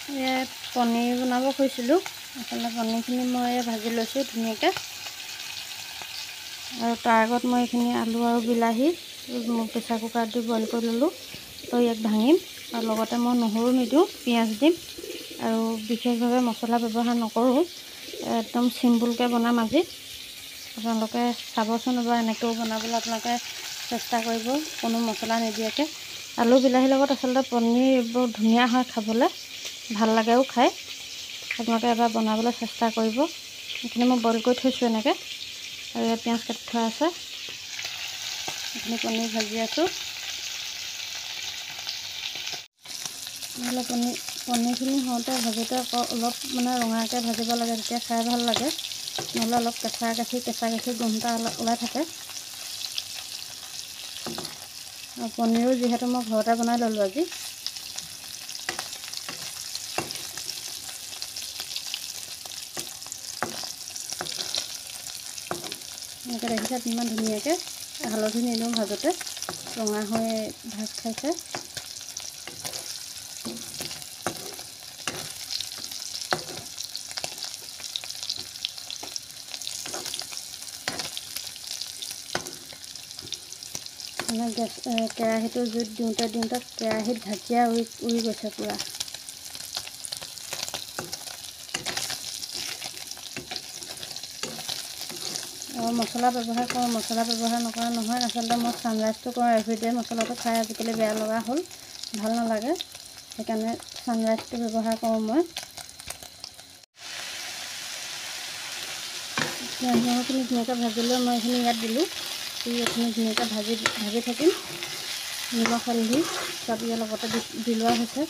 পনীৰ বনাব খুজিছিলোঁ। আচলতে পনীৰখিনি মই ভাজি লৈছোঁ ধুনীয়াকৈ, আৰু তাৰ আগত মই এইখিনি আলু আৰু বিলাহী প্ৰেছাৰ কুকাৰত দি বইল কৰি ল'লোঁ। তো ইয়াক ভাঙিম, আৰু লগতে মই নহৰু নিদিওঁ, পিঁয়াজ দিম, আৰু বিশেষভাৱে মছলা ব্যৱহাৰ নকৰোঁ। একদম চিম্পুলকৈ বনাম আজি। আপোনালোকে চাবচোন এবাৰ, এনেকৈও বনাবলৈ আপোনালোকে চেষ্টা কৰিব, কোনো মছলা নিদিয়াকৈ। আলু বিলাহীৰ লগত আচলতে পনীৰ বৰ ধুনীয়া হয় খাবলৈ, ভাল লাগেও খাই। আপোনালোকে এবাৰ বনাবলৈ চেষ্টা কৰিব। এইখিনি মই বইল কৰি থৈছোঁ এনেকৈ, আৰু ইয়াত পিঁয়াজ কাটি থোৱা আছে। এইখিনি পনীৰ ভাজি আছোঁ। নহ'লে পনীৰখিনি হওঁতে ভাজোঁতে আকৌ অলপ ৰঙাকৈ ভাজিব লাগে, তেতিয়া খাই ভাল লাগে। নহ'লে অলপ কেঁচা গাখীৰ গোন্ধ এটা ওলাই থাকে। আৰু পনীৰো যিহেতু মই ঘৰতে বনাই ল'লোঁ আজি। এনেকৈ দেখিছে ইমান ধুনীয়াকৈ, হালধি নিদিওঁ ভাজোঁতে, ৰঙা হৈ ভাজ খাইছে। কেৰাহীটো জুইত দিওঁতে কেৰাহীত ঢাকিয়া উৰি গৈছে পূৰা। আৰু মছলা ব্যৱহাৰ কৰোঁ, মছলা ব্যৱহাৰ নকৰা নহয়। আচলতে মই ছানৰাইজটো কৰোঁ এভৰিডে। মছলাটো খাই আজিকালি বেয়া লগা হ'ল, ভাল নালাগে, সেইকাৰণে ছানৰাইজটো ব্যৱহাৰ কৰোঁ মই। নহৰুখিনি ধুনীয়াকৈ ভাজি লৈ মই এইখিনি ইয়াত দিলোঁ। এইখিনি ধুনীয়াকৈ ভাজি থাকিম। নিমখ হালধি চব ইয়াৰ লগতে দি লোৱা হৈছে।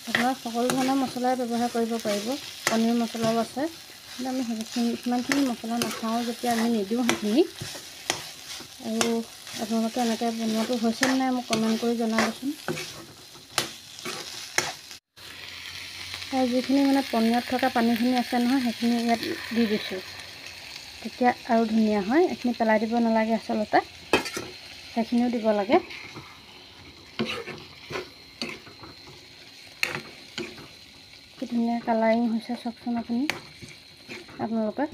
আপোনাৰ সকলো ধৰণৰ মছলাই ব্যৱহাৰ কৰিব পাৰিব। পনীৰ মছলাও আছে, কিন্তু আমি সিমানখিনি মছলা নাখাওঁ যেতিয়া আমি নিদিওঁ সেইখিনি। আৰু আপোনালোকে এনেকৈ বনোৱাটো হৈছেনে নাই মোক কমেণ্ট কৰি জনাবচোন। আৰু যিখিনি পনীৰত থকা পানীখিনি আছে নহয়, সেইখিনি ইয়াত দি দিছোঁ, তেতিয়া আৰু ধুনীয়া হয়। এইখিনি পেলাই দিব নালাগে আচলতে, সেইখিনিও দিব লাগে। কি ধুনীয়া কালাৰিং হৈছে চাওকচোন আপোনালোকে।